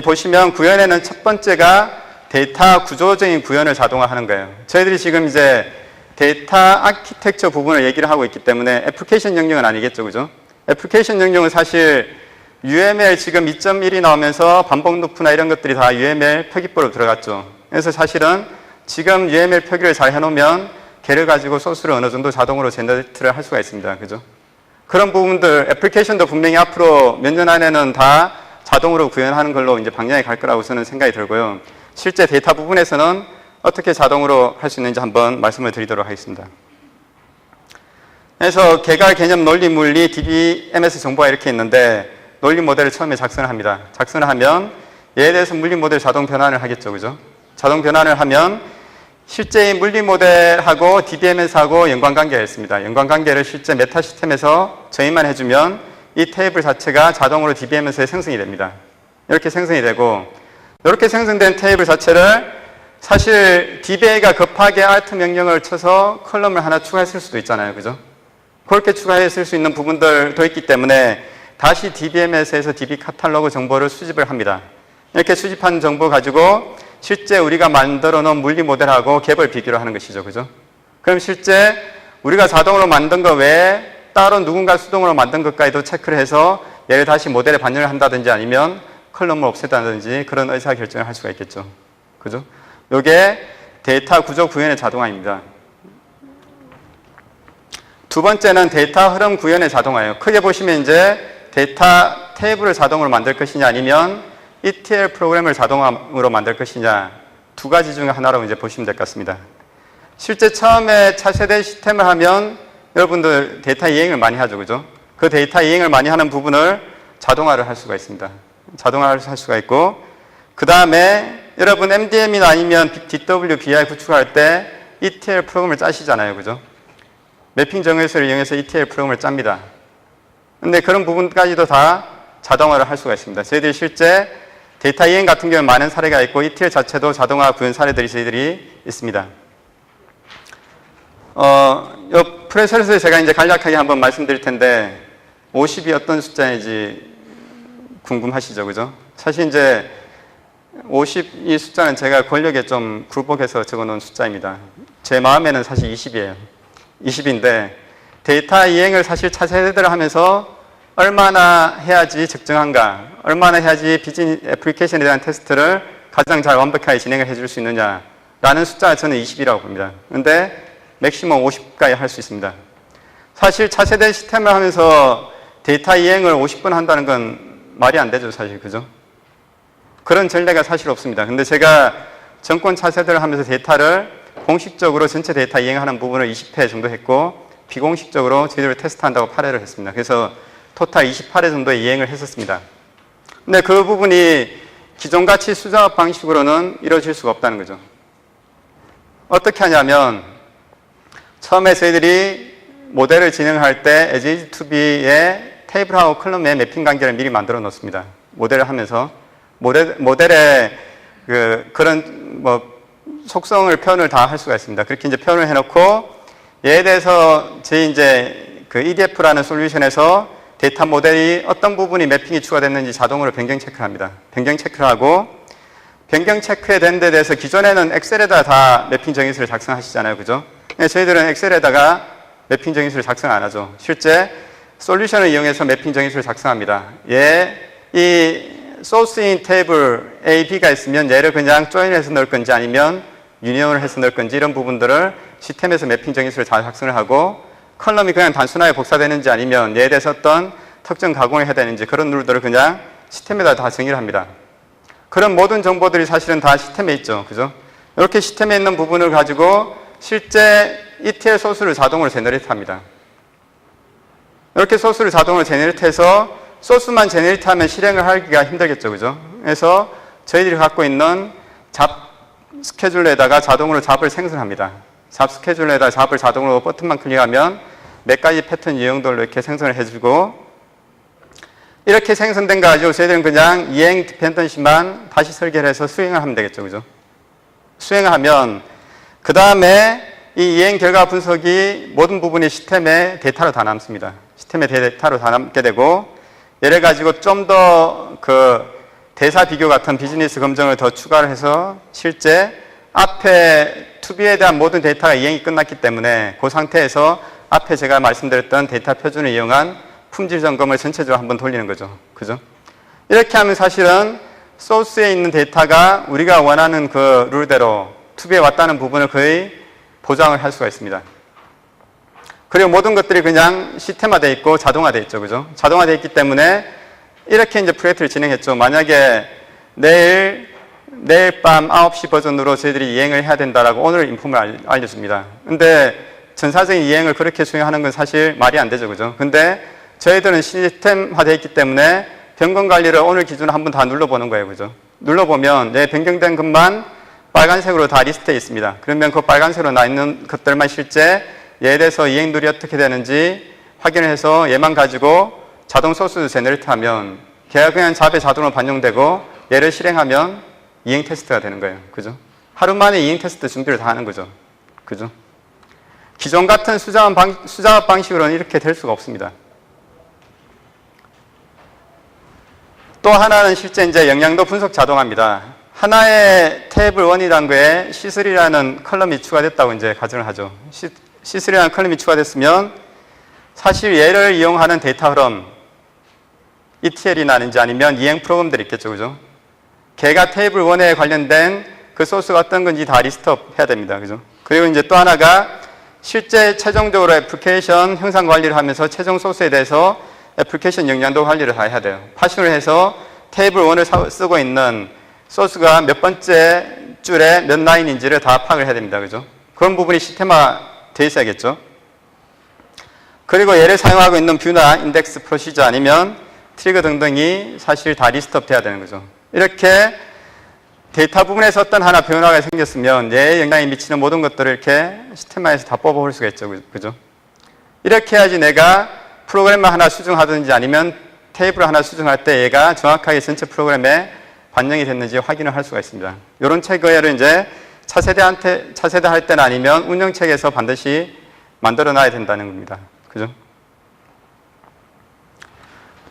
[SPEAKER 1] 보시면 구현에는 첫 번째가 데이터 구조적인 구현을 자동화하는 거예요. 저희들이 지금 이제 데이터 아키텍처 부분을 얘기를 하고 있기 때문에 애플리케이션 영역은 아니겠죠. 그죠? 애플리케이션 영역은 사실 UML 지금 2.1이 나오면서 반복 루프나 이런 것들이 다 UML 표기법으로 들어갔죠. 그래서 사실은 지금 UML 표기를 잘 해놓으면 걔를 가지고 소스를 어느 정도 자동으로 제너레이트를 할 수가 있습니다. 그죠? 그런 부분들, 애플리케이션도 분명히 앞으로 몇 년 안에는 다 자동으로 구현하는 걸로 이제 방향이 갈 거라고 저는 생각이 들고요. 실제 데이터 부분에서는 어떻게 자동으로 할 수 있는지 한번 말씀을 드리도록 하겠습니다. 그래서 개괄 개념 논리 물리 DBMS 정보가 이렇게 있는데 논리 모델을 처음에 작성을 합니다. 작성을 하면 얘에 대해서 물리 모델 자동 변환을 하겠죠. 그죠? 자동 변환을 하면 실제의 물리 모델하고 DBMS하고 연관관계가 있습니다. 연관관계를 실제 메타 시스템에서 정의만 해주면 이 테이블 자체가 자동으로 DBMS에 생성이 됩니다. 이렇게 생성이 되고, 이렇게 생성된 테이블 자체를 사실 DBA가 급하게 alt 명령을 쳐서 컬럼을 하나 추가했을 수도 있잖아요. 그죠? 그렇게 추가했을 수 있는 부분들도 있기 때문에 다시 DBMS에서 DB 카탈로그 정보를 수집을 합니다. 이렇게 수집한 정보 가지고 실제 우리가 만들어 놓은 물리 모델하고 갭을 비교를 하는 것이죠. 그죠? 그럼 실제 우리가 자동으로 만든 것 외에 따로 누군가 수동으로 만든 것까지도 체크를 해서 얘를 다시 모델에 반영을 한다든지 아니면 컬럼을 없앤다든지 그런 의사결정을 할 수가 있겠죠. 그죠? 이게 데이터 구조 구현의 자동화입니다. 두 번째는 데이터 흐름 구현의 자동화예요. 크게 보시면 이제 데이터 테이블을 자동으로 만들 것이냐 아니면 ETL 프로그램을 자동으로 만들 것이냐, 두 가지 중에 하나로 이제 보시면 될 것 같습니다. 실제 처음에 차세대 시스템을 하면 여러분들 데이터 이행을 많이 하죠. 그죠? 그 데이터 이행을 많이 하는 부분을 자동화를 할 수가 있습니다. 자동화를 할 수가 있고, 그 다음에 여러분 MDM이나 아니면 DWBI 구축할 때 ETL 프로그램을 짜시잖아요. 그죠? 매핑 정의서를 이용해서 ETL 프로그램을 짭니다. 근데 그런 부분까지도 다 자동화를 할 수가 있습니다. 저희들이 실제 데이터 이행 같은 경우는 많은 사례가 있고 ETL 자체도 자동화 구현 사례들이 저희들이 있습니다. 이 프레설에서 제가 이제 간략하게 한번 말씀드릴 텐데 50이 어떤 숫자인지 궁금하시죠, 그죠? 사실 이제 50 이 숫자는 제가 권력에 좀 굴복해서 적어놓은 숫자입니다. 제 마음에는 사실 20이에요. 20인데 데이터 이행을 사실 차세대를 하면서 얼마나 해야지 적정한가, 얼마나 해야지 비즈니스 애플리케이션에 대한 테스트를 가장 잘 완벽하게 진행을 해줄 수 있느냐라는 숫자가 저는 20이라고 봅니다. 그런데 맥시멈 50까지 할 수 있습니다. 사실 차세대 시스템을 하면서 데이터 이행을 50분 한다는 건 말이 안 되죠, 사실. 그죠? 그런 전례가 사실 없습니다. 근데 제가 정권 차세대를 하면서 데이터를 공식적으로 전체 데이터 이행하는 부분을 20회 정도 했고 비공식적으로 저희들을 테스트한다고 8회를 했습니다. 그래서 토탈 28회 정도의 이행을 했었습니다. 근데 그 부분이 기존같이 수작업 방식으로는 이루어질 수가 없다는 거죠. 어떻게 하냐면 처음에 저희들이 모델을 진행할 때 as is to be의 테이블하고 컬럼의 매핑 관계를 미리 만들어 놓습니다. 모델을 하면서 모델의 그런 속성을 표현을 다 할 수가 있습니다. 그렇게 이제 표현을 해놓고 예에 대해서 저희 이제 그 EDF라는 솔루션에서 데이터 모델이 어떤 부분이 매핑이 추가됐는지 자동으로 변경 체크를 합니다. 변경 체크를 하고 변경 체크에 된 데 대해서 기존에는 엑셀에다 다 매핑 정의수를 작성하시잖아요. 그죠? 저희들은 엑셀에다가 매핑 정의수를 작성 안 하죠. 실제 솔루션을 이용해서 매핑 정의수를 작성합니다. 이 소스인 테이블 A, B가 있으면 얘를 그냥 조인해서 넣을 건지 아니면 유니온을 해서 넣을 건지 이런 부분들을 시스템에서 매핑 정의수를 다 작성을 하고 컬럼이 그냥 단순하게 복사되는지 아니면 얘에 대해서 어떤 특정 가공을 해야 되는지 그런 룰들을 그냥 시스템에다 다 정의를 합니다. 그런 모든 정보들이 사실은 다 시스템에 있죠. 그죠? 이렇게 시스템에 있는 부분을 가지고 실제 ETL 소스를 자동으로 제너레이트 합니다. 이렇게 소스를 자동으로 제너레이트 해서 소스만 제너레이트 하면 실행을 하기가 힘들겠죠. 그죠? 그래서 저희들이 갖고 있는 잡 스케줄러에다가 자동으로 잡을 생성합니다. 잡 스케줄러에다가 잡을 자동으로 버튼만 클릭하면 몇 가지 패턴 유형들로 이렇게 생성을 해주고 이렇게 생성된 거 가지고 저희들은 그냥 이행 디펜던시만 다시 설계를 해서 수행을 하면 되겠죠. 그죠? 수행을 하면 그 다음에 이 이행 결과 분석이 모든 부분이 시스템의 데이터로 다 남습니다. 시스템의 데이터로 다 남게 되고 얘를 가지고 좀 더 그 대사 비교 같은 비즈니스 검증을 더 추가를 해서 실제 앞에 투비에 대한 모든 데이터가 이행이 끝났기 때문에 그 상태에서 앞에 제가 말씀드렸던 데이터 표준을 이용한 품질 점검을 전체적으로 한번 돌리는 거죠. 그죠? 이렇게 하면 사실은 소스에 있는 데이터가 우리가 원하는 그 룰대로 투비에 왔다는 부분을 거의 보장을 할 수가 있습니다. 그리고 모든 것들이 그냥 시스템화되어 있고 자동화되어 있죠. 그죠? 자동화되어 있기 때문에 이렇게 이제 프로젝트를 진행했죠. 만약에 내일 밤 9시 버전으로 저희들이 이행을 해야 된다라고 오늘 인폼을 알려줍니다. 근데 전사적인 이행을 그렇게 수행하는 건 사실 말이 안 되죠. 그죠? 근데 저희들은 시스템화되어 있기 때문에 변경 관리를 오늘 기준으로 한번 다 눌러보는 거예요. 그죠? 눌러보면 내 변경된 것만 빨간색으로 다 리스트되어 있습니다. 그러면 그 빨간색으로 나 있는 것들만 실제 얘에 대해서 이행률이 어떻게 되는지 확인을 해서 얘만 가지고 자동 소스 제너레이트 하면 걔가 그냥 잡에 자동으로 반영되고 얘를 실행하면 이행 테스트가 되는 거예요. 그죠? 하루 만에 이행 테스트 준비를 다 하는 거죠. 그죠? 기존 같은 수작업 방식으로는 이렇게 될 수가 없습니다. 또 하나는 실제 이제 영양도 분석 자동화입니다. 하나의 테이블 1이라는 거에 C3라는 컬럼이 추가됐다고 이제 가정을 하죠. C3라는 컬럼이 추가됐으면 사실 얘를 이용하는 데이터 흐름, ETL이나는지 아니면 이행 프로그램들이 있겠죠. 그죠? 걔가 테이블 1에 관련된 그 소스가 어떤 건지 다 리스트업 해야 됩니다. 그죠? 그리고 이제 또 하나가 실제 최종적으로 애플리케이션 형상 관리를 하면서 최종 소스에 대해서 애플리케이션 영향도 관리를 다 해야 돼요. 파싱을 해서 테이블 1을 쓰고 있는 소스가 몇 번째 줄에 몇 라인인지를 다 파악을 해야 됩니다. 그죠? 그런 부분이 시스템화 돼 있어야겠죠. 그리고 얘를 사용하고 있는 뷰나 인덱스 프로시저 아니면 트리거 등등이 사실 다 리스트업 돼야 되는 거죠. 이렇게 데이터 부분에서 어떤 하나 변화가 생겼으면 얘의 영향이 미치는 모든 것들을 이렇게 시스템화해서 다 뽑아볼 수가 있죠. 그죠? 이렇게 해야지 내가 프로그램만 하나 수정하든지 아니면 테이블을 하나 수정할 때 얘가 정확하게 전체 프로그램에 반영이 됐는지 확인을 할 수가 있습니다. 이런 체계를 이제 차세대 할 때는 아니면 운영체계에서 반드시 만들어 놔야 된다는 겁니다. 그죠?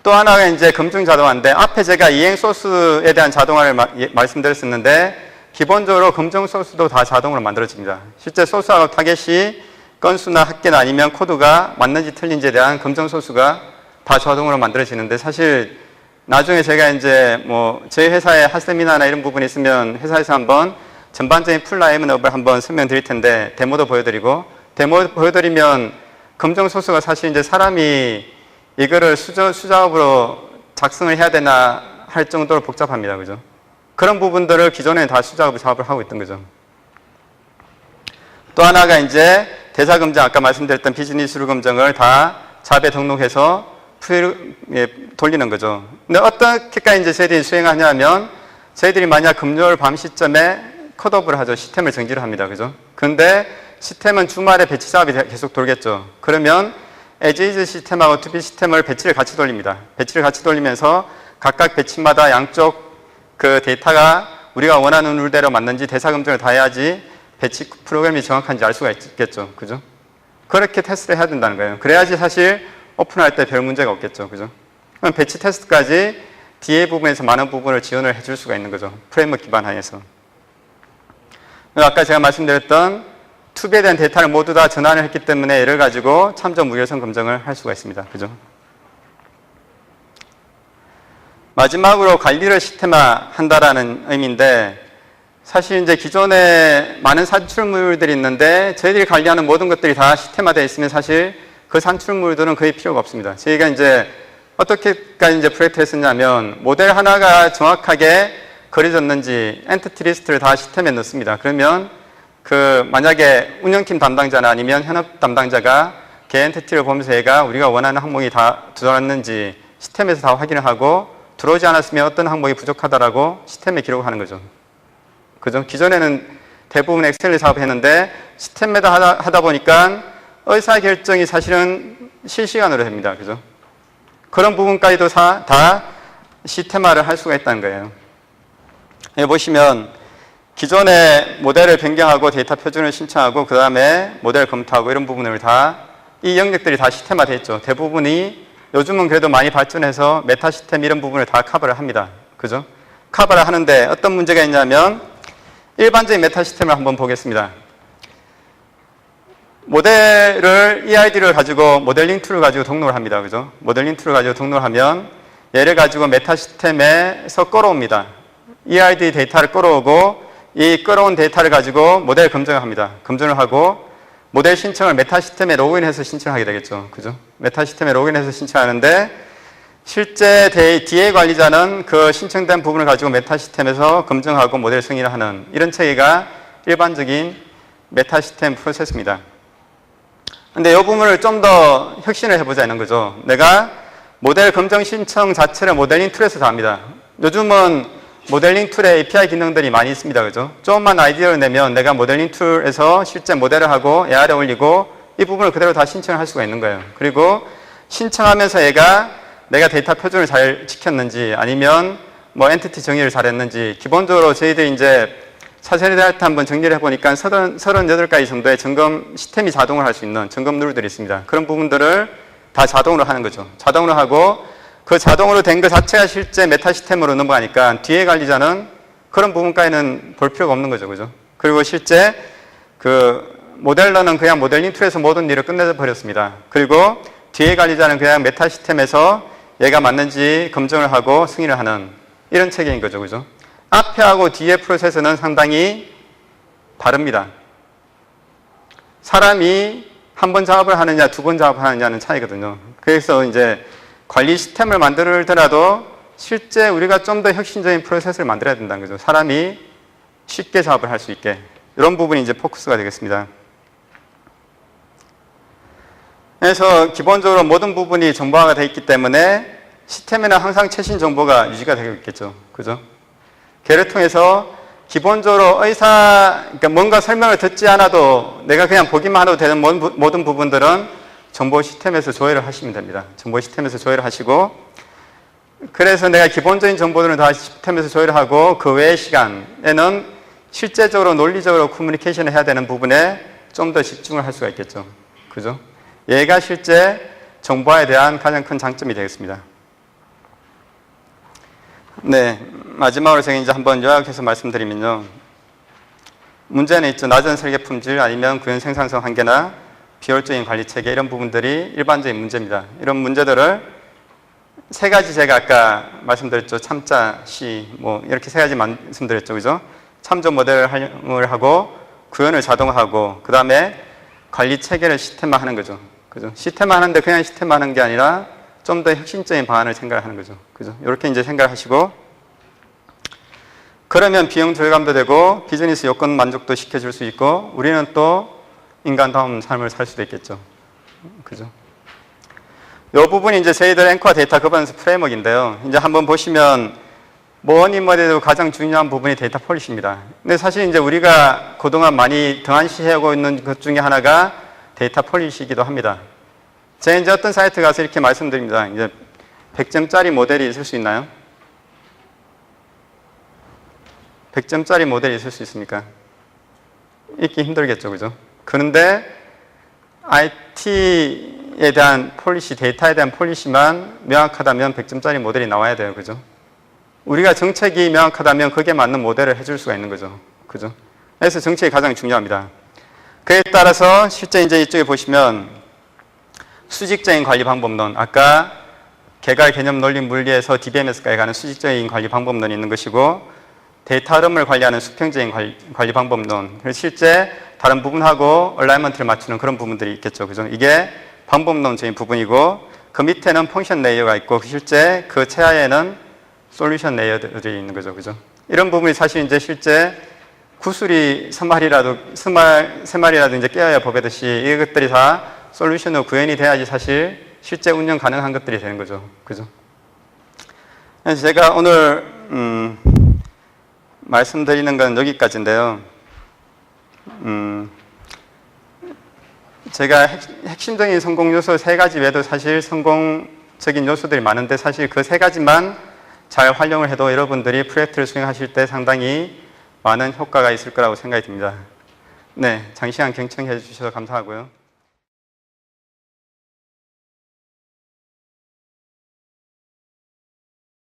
[SPEAKER 1] 또 하나가 이제 검증 자동화인데, 앞에 제가 이행 소스에 대한 자동화를 말씀드렸었는데, 기본적으로 검증 소스도 다 자동으로 만들어집니다. 실제 소스하고 타겟이 건수나 합계나 아니면 코드가 맞는지 틀린지에 대한 검증 소스가 다 자동으로 만들어지는데, 사실 나중에 제가 이제 뭐 저희 회사에 할 세미나나 이런 부분이 있으면 회사에서 한번 전반적인 풀 라인업을 한번 설명드릴 텐데, 데모도 보여드리고, 데모 보여드리면 검증 소스가 사실 이제 사람이 이거를 수작업으로 작성을 해야 되나 할 정도로 복잡합니다. 그죠? 그런 부분들을 기존에 다 수작업을 작업을 하고 있던 거죠. 또 하나가 이제 대사 검증, 아까 말씀드렸던 비즈니스 룰 검증을 다 잡에 등록해서 돌리는 거죠. 근데 어떻게까지 이제 저희들이 수행하냐면, 저희들이 만약 금요일 밤 시점에 컷오프를 하죠. 시스템을 정지를 합니다. 그죠? 근데 시스템은 주말에 배치 작업이 계속 돌겠죠. 그러면 에지이즈 시스템하고 투비 시스템을 배치를 같이 돌립니다. 배치를 같이 돌리면서 각각 배치마다 양쪽 그 데이터가 우리가 원하는 룰대로 맞는지 대사 검증을 다 해야지 배치 프로그램이 정확한지 알 수가 있겠죠. 그죠? 그렇게 테스트를 해야 된다는 거예요. 그래야지 사실 오픈할 때 별 문제가 없겠죠. 그죠? 그럼 배치 테스트까지 DA 부분에서 많은 부분을 지원을 해줄 수가 있는 거죠. 프레임워크 기반 하에서. 아까 제가 말씀드렸던 투비에 대한 데이터를 모두 다 전환을 했기 때문에 이를 가지고 참조 무결성 검증을 할 수가 있습니다. 그죠? 마지막으로 관리를 시스템화 한다라는 의미인데, 사실 이제 기존에 많은 산출물들이 있는데 저희들이 관리하는 모든 것들이 다 시스템화되어 있으면 사실 그 산출물들은 거의 필요가 없습니다. 저희가 이제 어떻게까지 이제 프로젝트를 했었냐면, 모델 하나가 정확하게 그려졌는지 엔티티 리스트를 다 시스템에 넣습니다. 그러면 그 만약에 운영팀 담당자나 아니면 현업 담당자가 그 엔티티를 보면서 얘가 우리가 원하는 항목이 다 들어왔는지 시스템에서 다 확인을 하고, 들어오지 않았으면 어떤 항목이 부족하다라고 시스템에 기록을 하는 거죠. 그죠? 기존에는 대부분 엑셀을 작업했는데 시스템에다 하다 보니까 의사결정이 사실은 실시간으로 됩니다. 그죠? 그런 부분까지도 다 시스템화를 할 수가 있다는 거예요. 여기 보시면 기존의 모델을 변경하고 데이터 표준을 신청하고 그 다음에 모델 검토하고 이런 부분을 다, 이 영역들이 다 시스템화되어 있죠. 대부분이 요즘은 그래도 많이 발전해서 메타 시스템 이런 부분을 다 커버를 합니다. 그죠? 커버를 하는데 어떤 문제가 있냐면, 일반적인 메타 시스템을 한번 보겠습니다. 모델을 EID를 가지고 모델링 툴을 가지고 등록을 합니다. 그죠? 모델링 툴을 가지고 등록을 하면 얘를 가지고 메타 시스템에서 끌어옵니다. EID 데이터를 끌어오고, 이 끌어온 데이터를 가지고 모델 검증을 합니다. 검증을 하고 모델 신청을 메타 시스템에 로그인해서 신청하게 되겠죠. 그죠? 메타 시스템에 로그인해서 신청하는데, 실제 DA 관리자는 그 신청된 부분을 가지고 메타 시스템에서 검증하고 모델 승인을 하는 이런 체계가 일반적인 메타 시스템 프로세스입니다. 근데 이 부분을 좀 더 혁신을 해보자는 거죠. 내가 모델 검증 신청 자체를 모델링 툴에서 다 합니다. 요즘은 모델링 툴에 API 기능들이 많이 있습니다. 그죠? 조금만 아이디어를 내면 내가 모델링 툴에서 실제 모델을 하고 AR에 올리고 이 부분을 그대로 다 신청을 할 수가 있는 거예요. 그리고 신청하면서 얘가 내가 데이터 표준을 잘 지켰는지 아니면 뭐 엔티티 정의를 잘했는지, 기본적으로 저희들이 이제 차세대 할 때 한번 정리를 해보니까 38가지 정도의 점검 시스템이 자동으로 할 수 있는 점검 룰들이 있습니다. 그런 부분들을 다 자동으로 하는 거죠. 자동으로 하고 그 자동으로 된 것 자체가 실제 메타 시스템으로 넘어가니까 뒤에 관리자는 그런 부분까지는 볼 필요가 없는 거죠. 그죠? 그리고 실제 그 모델러는 그냥 모델링 툴에서 모든 일을 끝내서 버렸습니다. 그리고 뒤에 관리자는 그냥 메타 시스템에서 얘가 맞는지 검증을 하고 승인을 하는 이런 체계인 거죠. 그죠? 앞에 하고 뒤에 프로세스는 상당히 다릅니다. 사람이 한 번 작업을 하느냐, 두 번 작업을 하느냐는 차이거든요. 그래서 이제 관리 시스템을 만들더라도 실제 우리가 좀 더 혁신적인 프로세스를 만들어야 된다는 거죠. 사람이 쉽게 작업을 할 수 있게. 이런 부분이 이제 포커스가 되겠습니다. 그래서 기본적으로 모든 부분이 정보화가 되어 있기 때문에 시스템에는 항상 최신 정보가 유지가 되고 있겠죠. 그죠? 걔를 통해서 기본적으로 그러니까 뭔가 설명을 듣지 않아도 내가 그냥 보기만 해도 되는 모든 부분들은 정보 시스템에서 조회를 하시면 됩니다. 정보 시스템에서 조회를 하시고, 그래서 내가 기본적인 정보들은 다 시스템에서 조율하고 그 외의 시간에는 실제적으로 논리적으로 커뮤니케이션을 해야 되는 부분에 좀 더 집중을 할 수가 있겠죠. 그죠? 얘가 실제 정보화에 대한 가장 큰 장점이 되겠습니다. 네, 마지막으로 제가 이제 한번 요약해서 말씀드리면요. 문제는 있죠. 낮은 설계 품질 아니면 구현 생산성 한계나 비효율적인 관리 체계 이런 부분들이 일반적인 문제입니다. 이런 문제들을 세 가지 제가 아까 말씀드렸죠. 참자, 시, 뭐 이렇게 세 가지 말씀드렸죠. 그죠? 참조 모델을 활용을 하고 구현을 자동화하고 그 다음에 관리 체계를 시스템화하는 거죠. 그죠? 시스템화하는데 그냥 시스템화하는 게 아니라 좀 더 혁신적인 방안을 생각하는 거죠. 그죠? 이렇게 이제 생각하시고 그러면 비용 절감도 되고 비즈니스 요건 만족도 시켜줄 수 있고 우리는 또 인간다운 삶을 살 수도 있겠죠. 그죠? 이 부분이 이제 저희들 앵커와 데이터 거버넌스 프레임워크인데요. 이제 한번 보시면 뭐니 뭐래도 가장 중요한 부분이 데이터 폴리시입니다. 근데 사실 이제 우리가 그동안 많이 등한시하고 있는 것 중에 하나가 데이터 폴리시이기도 합니다. 제가 이제 어떤 사이트 가서 이렇게 말씀드립니다. 이제 100점짜리 모델이 있을 수 있나요? 100점짜리 모델이 있을 수 있습니까? 있기 힘들겠죠, 그죠? 그런데 IT에 대한 폴리시, 데이터에 대한 폴리시만 명확하다면 100점짜리 모델이 나와야 돼요, 그죠? 우리가 정책이 명확하다면 거기에 맞는 모델을 해줄 수가 있는 거죠, 그죠? 그래서 정책이 가장 중요합니다. 그에 따라서 실제 이제 이쪽에 보시면 수직적인 관리 방법론, 아까 개괄 개념 논리 물리에서 DBMS까지 가는 수직적인 관리 방법론이 있는 것이고 데이터 흐름을 관리하는 수평적인 관리 방법론, 그래서 실제 다른 부분하고 얼라이먼트를 맞추는 그런 부분들이 있겠죠. 그죠? 이게 방법론적인 부분이고 그 밑에는 펑션 레이어가 있고 실제 그 최하에는 솔루션 레이어들이 있는 거죠. 그죠? 이런 부분이 사실 이제 실제 구슬이 세 마리라도 이제 깨어야 법이듯이 이것들이 다 솔루션으로 구현이 돼야지 사실 실제 운영 가능한 것들이 되는 거죠. 그죠? 그래서 제가 오늘 말씀드리는 건 여기까지인데요. 제가 핵심적인 성공 요소 세 가지 외에도 사실 성공적인 요소들이 많은데 사실 그 세 가지만 잘 활용을 해도 여러분들이 프로젝트를 수행하실 때 상당히 많은 효과가 있을 거라고 생각이 듭니다. 네, 장시간 경청해 주셔서 감사하고요.